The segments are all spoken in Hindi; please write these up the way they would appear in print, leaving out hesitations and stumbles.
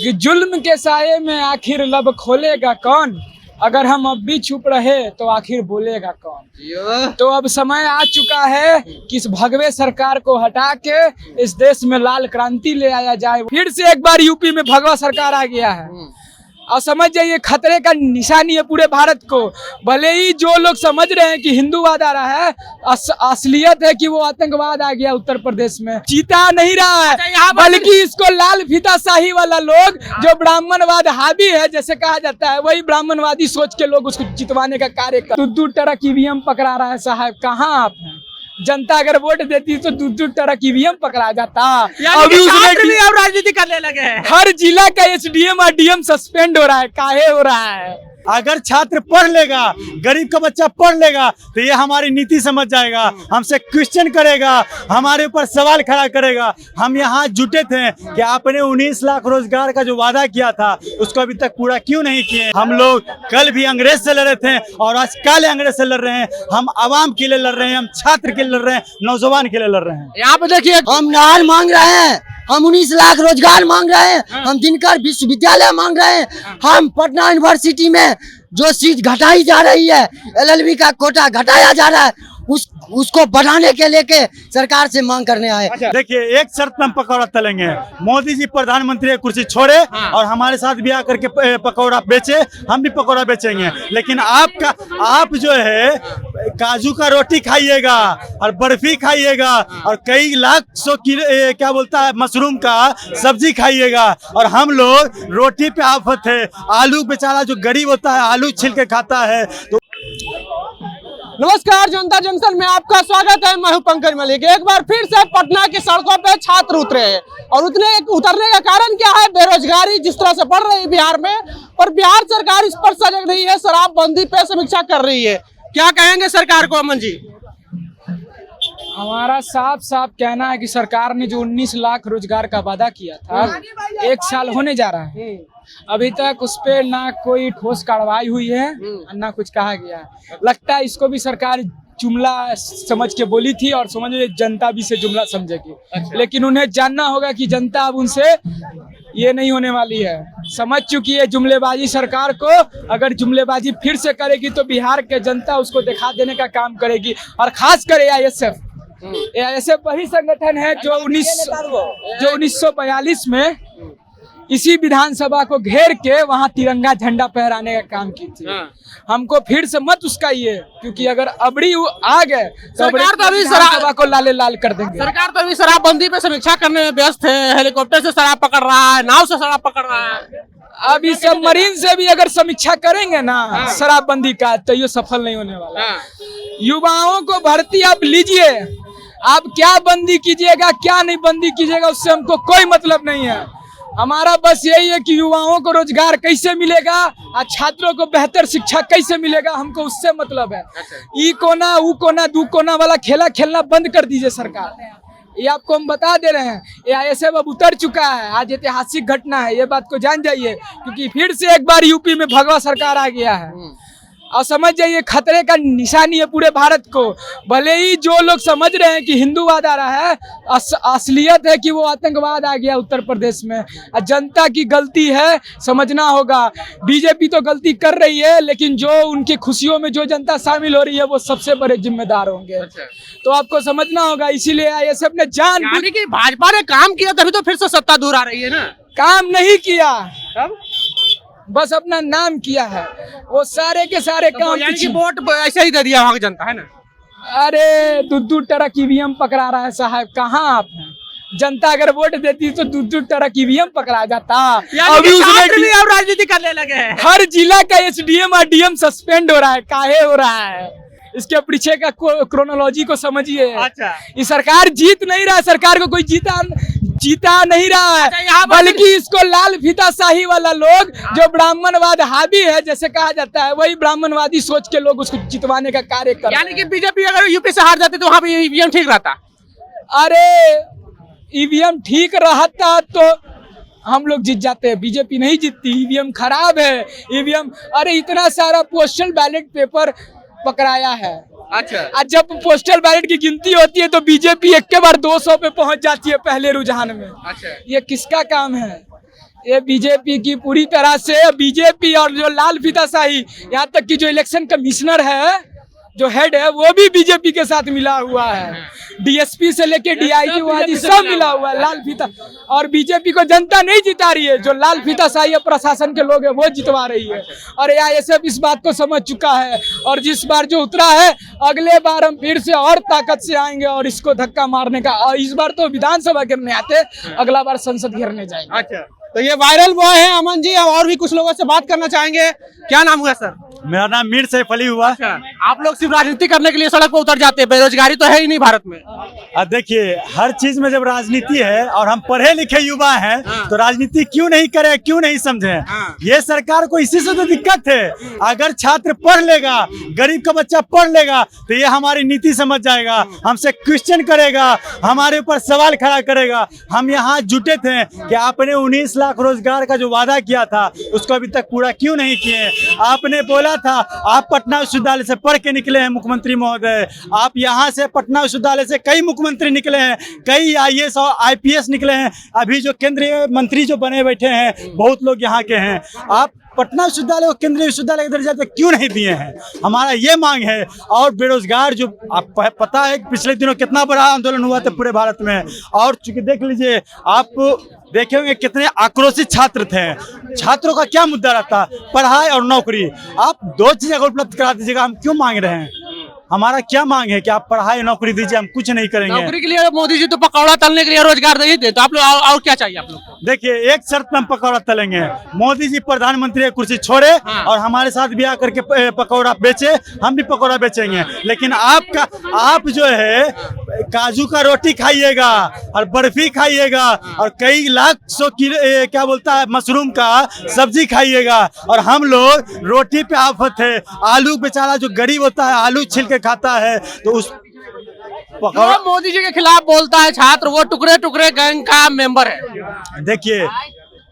कि जुल्म के साये में आखिर लब खोलेगा कौन, अगर हम अब भी चुप रहे तो आखिर बोलेगा कौन। तो अब समय आ चुका है कि इस भगवे सरकार को हटा के इस देश में लाल क्रांति ले आया जाए। फिर से एक बार यूपी में भगवा सरकार आ गया है और समझ जाइए खतरे का निशानी है पूरे भारत को। भले ही जो लोग समझ रहे हैं कि हिंदूवाद आ रहा है, असलियत है कि वो आतंकवाद आ गया उत्तर प्रदेश में। जीता नहीं रहा है बल्कि इसको लाल फीताशाही वाला लोग जो ब्राह्मणवाद हावी है जैसे कहा जाता है, वही ब्राह्मणवादी सोच के लोग उसको जितवाने का कार्य कर। दूर ट्रक ईवीएम पकड़ा रहा है साहब, कहाँ आप हैं? जनता अगर वोट देती तो दूर ट्रक ईवीएम पकड़ा जाता। अभी उसमें अब राजनीति करने लगे हैं। हर जिला का एसडीएम और डीएम सस्पेंड हो रहा है, काहे हो रहा है? अगर छात्र पढ़ लेगा, गरीब का बच्चा पढ़ लेगा तो ये हमारी नीति समझ जाएगा, हमसे क्वेश्चन करेगा, हमारे ऊपर सवाल खड़ा करेगा। हम यहाँ जुटे थे कि आपने 19 लाख रोजगार का जो वादा किया था उसको अभी तक पूरा क्यों नहीं किए। हम लोग कल भी अंग्रेज से लड़े थे और आज काले अंग्रेज से लड़ रहे हैं। हम आवाम के लिए लड़ रहे हैं, हम छात्र के लिए लड़ रहे हैं, नौजवान के लिए लड़ रहे हैं। यहाँ पे देखिए, हम नहर मांग रहे हैं, हम 19 लाख रोजगार मांग रहे हैं, हम दिनकर विश्वविद्यालय मांग रहे हैं, हम पटना यूनिवर्सिटी में जो सीट घटाई जा रही है, एलएलबी का कोटा घटाया जा रहा है, उसको बढ़ाने के लेके सरकार से मांग करने आए। देखिए, एक शर्त पे हम पकौड़ा तलेंगे, मोदी जी प्रधानमंत्री की कुर्सी छोड़े और हमारे साथ भी आकर के पकौड़ा बेचे, हम भी पकौड़ा बेचेंगे। लेकिन आप जो है काजू का रोटी खाइएगा और बर्फी खाइएगा और कई लाख 100 किलो क्या बोलता है मशरूम का सब्जी खाइएगा, और हम लोग रोटी पे आफत है। आलू बेचारा जो गरीब होता है आलू छिल के खाता है। तो नमस्कार, जनता जंक्शन में आपका स्वागत है। मैं हूं पंकज मलिक। एक बार फिर से पटना की सड़कों पे छात्र उतरे हैं और उतरने का कारण क्या है? बेरोजगारी जिस तरह से बढ़ रही है बिहार में, और बिहार सरकार इस पर सजग नहीं है, शराबबंदी पे समीक्षा कर रही है। क्या कहेंगे सरकार को, अमन जी? हमारा साफ साफ कहना है कि सरकार ने जो 19 लाख रोजगार का वादा किया था, 1 साल होने जा रहा है, अभी तक उस पे ना कोई ठोस कार्रवाई हुई है ना कुछ कहा गया है। लगता है इसको भी सरकार जुमला समझ के बोली थी और समझ जनता भी से जुमला समझेगी। लेकिन उन्हें जानना होगा कि जनता अब उनसे ये नहीं होने वाली है, समझ चुकी है जुमलेबाजी सरकार को। अगर जुमलेबाजी फिर से करेगी तो बिहार के जनता उसको दिखा देने का काम करेगी। और खास कर एआईएसएफ वही संगठन है जो 1942 में इसी विधानसभा को घेर के वहाँ तिरंगा झंडा फहराने का काम की थी। हमको फिर से मत उसकाइए, क्योंकि अगर अबड़ी आ गए तो विधानसभा को लाले लाल कर देंगे। सरकार तो अभी शराबबंदी पे समीक्षा करने में व्यस्त है। हेलीकॉप्टर से शराब पकड़ रहा है, नाव से शराब पकड़ रहा है। अभी सबमरीन से भी अगर समीक्षा करेंगे ना शराबबंदी का, तो ये सफल नहीं होने वाला। युवाओं को भर्ती आप लीजिए, आप क्या बंदी कीजिएगा क्या नहीं बंदी कीजिएगा उससे हमको कोई मतलब नहीं है। हमारा बस यही है कि युवाओं को रोजगार कैसे मिलेगा और छात्रों को बेहतर शिक्षा कैसे मिलेगा, हमको उससे मतलब है। ई कोना ऊ कोना दू कोना वाला खेला खेलना बंद कर दीजिए सरकार। ये आपको हम बता दे रहे हैं, एआईएसएफ अब उतर चुका है। आज ऐतिहासिक घटना है, ये बात को जान जाइए, क्योंकि फिर से एक बार यूपी में भगवा सरकार आ गया है और समझ जाइए खतरे का निशानी है पूरे भारत को। भले ही जो लोग समझ रहे हैं कि हिंदूवाद आ रहा है, असलियत है कि वो आतंकवाद आ गया उत्तर प्रदेश में। जनता की गलती है, समझना होगा। बीजेपी तो गलती कर रही है, लेकिन जो उनकी खुशियों में जो जनता शामिल हो रही है वो सबसे बड़े जिम्मेदार होंगे। तो आपको समझना होगा। इसीलिए आईएसएफ ने जान कि भाजपा ने काम किया तभी तो फिर से सत्ता दूर आ रही है ना। काम नहीं किया, बस अपना नाम किया है। वो सारे के सारे काम की वोट ऐसे ही दे दिया वहाँ की जनता है ना। अरे दूर ट्रक ईवीएम पकड़ा रहा है साहब, कहाँ आप हैं? जनता अगर वोट देती तो दूर ट्रक ईवीएम पकड़ा जाता। अभी उसमें अब राजनीति करने लगे हैं। हर जिला का एसडीएम और डीएम सस्पेंड हो रहा है, काहे हो रहा है? इसके पीछे का क्रोनोलॉजी को समझिए। अच्छा, ये सरकार जीत नहीं रहा है, सरकार को कोई जीता नहीं रहा है, बल्कि इसको लाल फीताशाही वाला लोग जो ब्राह्मणवाद हावी है जैसे कहा जाता है, वही ब्राह्मणवादी सोच के लोग उसको जितवाने का कार्य कर। यानी कि बीजेपी अगर यूपी से हार जाती तो वहाँ पे ईवीएम ठीक रहता। अरे ईवीएम ठीक रहता तो हम लोग जीत जाते हैं, बीजेपी नहीं जीतती। ईवीएम खराब है, ईवीएम। अरे इतना सारा पोस्टल बैलेट पेपर पकड़ाया है। अच्छा, आज जब पोस्टल बैलेट की गिनती होती है तो बीजेपी एक के बार 200 पे पहुंच जाती है पहले रुझान में। अच्छा, ये किसका काम है? ये बीजेपी की पूरी तरह से बीजेपी और जो लाल फीताशाही, यहाँ तक कि जो इलेक्शन कमिश्नर है, जो हेड है, वो भी बीजेपी के साथ मिला हुआ है। डीएसपी से लेके डीआईजी वाजी सब मिला हुआ है लाल फीता। और बीजेपी को जनता नहीं जिता रही है, जो लाल फीताशाही प्रशासन के लोग हैं वो जितवा रही है। और एआईएसएफ इस बात को समझ चुका है, और जिस बार जो उतरा है, अगले बार हम फिर से और ताकत से आएंगे और इसको धक्का मारने का। और इस बार तो विधानसभा घेरने आते, अगला बार संसद घेरने जाएंगे। अच्छा, तो ये वायरल बॉय है अमन जी, और भी कुछ लोगों से बात करना चाहेंगे। क्या नाम हुआ सर? मेरा नाम मीर सैफ अली हुआ। आप लोग सिर्फ राजनीति करने के लिए सड़क पर उतर जाते हैं, बेरोजगारी तो है ही नहीं भारत में। देखिए, हर चीज में जब राजनीति है और हम पढ़े लिखे युवा हैं, तो राजनीति क्यों नहीं करें, क्यों नहीं समझें? ये सरकार को इसी से तो दिक्कत है। अगर छात्र पढ़ लेगा, गरीब का बच्चा पढ़ लेगा, तो ये हमारी नीति समझ जाएगा, हमसे क्वेश्चन करेगा, हमारे ऊपर सवाल खड़ा करेगा। हम यहाँ जुटे थे कि आपने 19 लाख रोजगार का जो वादा किया था, उसको अभी तक पूरा क्यों नहीं किए? आपने बोला था, आप पटना विश्वविद्यालय से पढ़ के निकले हैं मुख्यमंत्री महोदय, आप यहाँ से पटना विश्वविद्यालय से कई मुख्यमंत्री निकले हैं, कई आईएएस और आईपीएस निकले हैं, अभी जो केंद्रीय मंत्री जो बने बैठे हैं, बहुत लोग यहाँ के हैं। आप पटना विश्वविद्यालय को केंद्रीय विश्वविद्यालय का दर्जा तो क्यों नहीं दिए हैं? हमारा ये मांग है। और बेरोजगार जो आप पता है कि पिछले दिनों कितना बड़ा आंदोलन हुआ था पूरे भारत में, और चूंकि देख लीजिए, आप देखे होंगे कितने आक्रोशित छात्र थे। छात्रों का क्या मुद्दा रहता? पढ़ाई और नौकरी। आप दो चीजें अगर उपलब्ध करा दीजिएगा, हम क्यों मांग रहे हैं? हमारा क्या मांग है कि आप पढ़ाई नौकरी दीजिए, हम कुछ नहीं करेंगे। नौकरी के लिए मोदी जी तो पकौड़ा तलने के लिए रोजगार दे ही दे, तो आप लोग और क्या चाहिए आप लोग? देखिए, एक शर्त पे हम पकौड़ा तलेंगे, मोदी जी प्रधानमंत्री की कुर्सी छोड़े और हमारे साथ ब्याह करके पकौड़ा बेचे, हम भी पकौड़ा बेचेंगे। लेकिन आप जो है काजू का रोटी खाइएगा और बर्फी खाइएगा और कई लाख 100 किलो क्या बोलता है मशरूम का सब्जी खाइएगा, और हम लोग रोटी पे आफत है। आलू बेचारा जो गरीब होता है, आलू छिल के खाता है, तो उस जो मोदी जी के खिलाफ बोलता है छात्र, वो टुकड़े टुकड़े गैंग का मेंबर है। देखिए,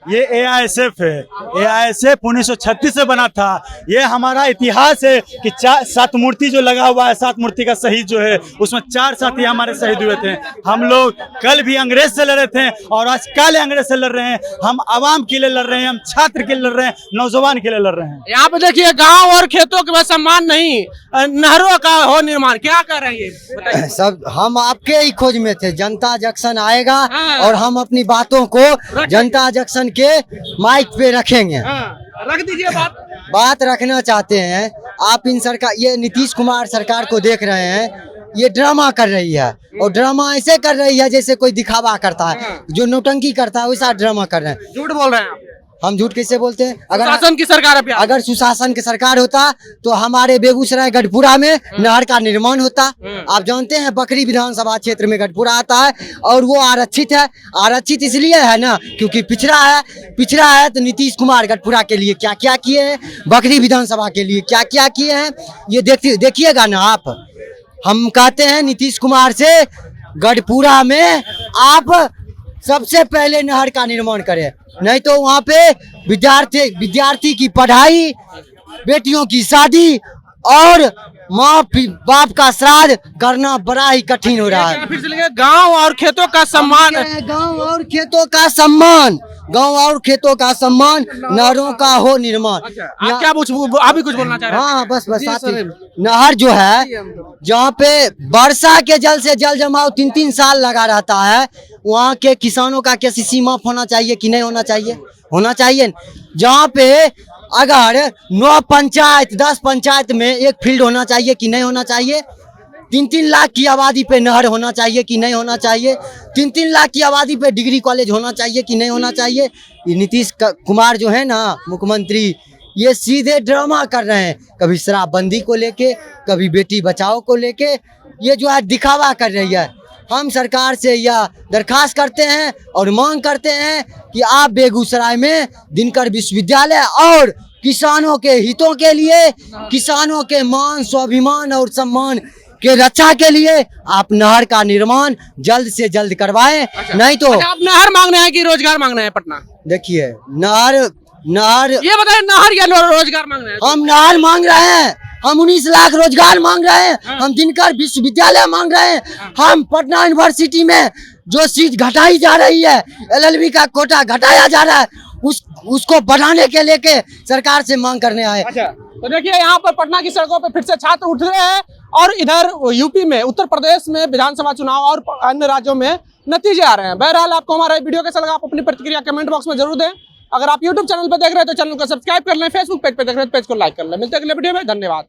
ये एआईएसएफ है। एआईएसएफ 1936 से बना था। ये हमारा इतिहास है कि 7 मूर्ति जो लगा हुआ है, 7 मूर्ति का शहीद जो है, उसमें 4 साथी हमारे शहीद हुए थे। हम लोग कल भी अंग्रेज से लड़े थे और आज काले अंग्रेज से लड़ रहे हैं। हम आवाम के लिए लड़ रहे हैं, हम छात्र के लिए लड़ रहे हैं, नौजवान के लिए लड़ रहे हैं। यहाँ पे देखिए, गाँव और खेतों के बस सम्मान नहीं, नहरों का हो निर्माण। क्या कर रहे हैं? सब हम आपके ही खोज में थे। जनता जंक्शन आएगा और हम अपनी बातों को जनता जंक्शन के माइक पे रखेंगे। रख दीजिए बात रखना चाहते हैं आप। इन सरकार, ये नीतीश कुमार सरकार को देख रहे हैं, ये ड्रामा कर रही है, और ड्रामा ऐसे कर रही है जैसे कोई दिखावा करता है, जो नौटंकी करता है वैसा ड्रामा कर रहे हैं। झूठ बोल रहे हैं आप। हम झूठ कैसे बोलते हैं? शासन की सरकार है। अगर सुशासन की सरकार होता तो हमारे बेगूसराय गढ़पुरा में नहर का निर्माण होता। आप जानते हैं बकरी विधानसभा क्षेत्र में गढ़पुरा आता है, और वो आरक्षित है। आरक्षित इसलिए है ना क्योंकि पिछड़ा है। तो नीतीश कुमार गढ़पुरा के लिए क्या क्या किए हैं, बकरी विधानसभा के लिए क्या क्या किए हैं, ये देखिएगा ना आप। हम कहते हैं नीतीश कुमार से, गढ़पुरा में आप सबसे पहले नहर का निर्माण करें, नहीं तो वहाँ पे विद्यार्थी की पढ़ाई, बेटियों की शादी और माँ बाप का श्राद्ध करना बड़ा ही कठिन हो रहा है। फिर से लेंगे, गाँव और खेतों का सम्मान। गाँव और खेतों का सम्मान, गाँव और खेतों का सम्मान, नहरों का हो निर्माण। आप क्या आप भी कुछ बोलना चाह रहे हैं? हाँ, बस नहर जो है, जहाँ पे वर्षा के जल से जल जमाव 3-3 साल लगा रहता है, वहाँ के किसानों का केसीसी माफ होना चाहिए कि नहीं होना चाहिए? होना चाहिए। जहाँ पे अगर 9 पंचायत 10 पंचायत में एक फील्ड होना चाहिए कि नहीं होना चाहिए? 3-3 लाख की आबादी पे नहर होना चाहिए कि नहीं होना चाहिए? 3-3 लाख की आबादी पे डिग्री कॉलेज होना चाहिए कि नहीं होना चाहिए? ये नीतीश कुमार जो है ना मुख्यमंत्री, ये सीधे ड्रामा कर रहे हैं। कभी शराबबंदी को लेके, कभी बेटी बचाओ को लेके, ये जो है दिखावा कर रही है। हम सरकार से यह दरखास्त करते हैं और मांग करते हैं कि आप बेगूसराय में दिनकर विश्वविद्यालय और किसानों के हितों के लिए, किसानों के मान, स्वाभिमान और सम्मान के रक्षा के लिए आप नहर का निर्माण जल्द से जल्द करवाएं। नहीं तो आप नहर मांगना है कि रोजगार मांगना है? पटना देखिए, नहर ये बताइए, नहर या रोजगार मांगना है? हम नहर मांग रहे हैं, हम 19 लाख रोजगार मांग रहे हैं, हम दिनकर विश्वविद्यालय मांग रहे हैं, हम पटना यूनिवर्सिटी में जो सीट घटाई जा रही है, LLB का कोटा घटाया जा रहा है, उसको बढ़ाने के लेके सरकार से मांग करने आए। अच्छा, तो देखिए यहाँ पर पटना की सड़कों पे फिर से छात्र उठ रहे हैं और इधर यूपी में, उत्तर प्रदेश में विधानसभा चुनाव और अन्य राज्यों में नतीजे आ रहे हैं। बहरहाल आपको हमारा वीडियो कैसा लगा, आप अपनी प्रतिक्रिया कमेंट बॉक्स में जरूर दें। अगर आप यूट्यूब चैनल पर देख रहे हैं तो चैनल को सब्सक्राइब कर लें, फेसबुक पेज पे देख रहे हैं तो पेज को लाइक कर लें। मिलते हैं अगले वीडियो में, धन्यवाद।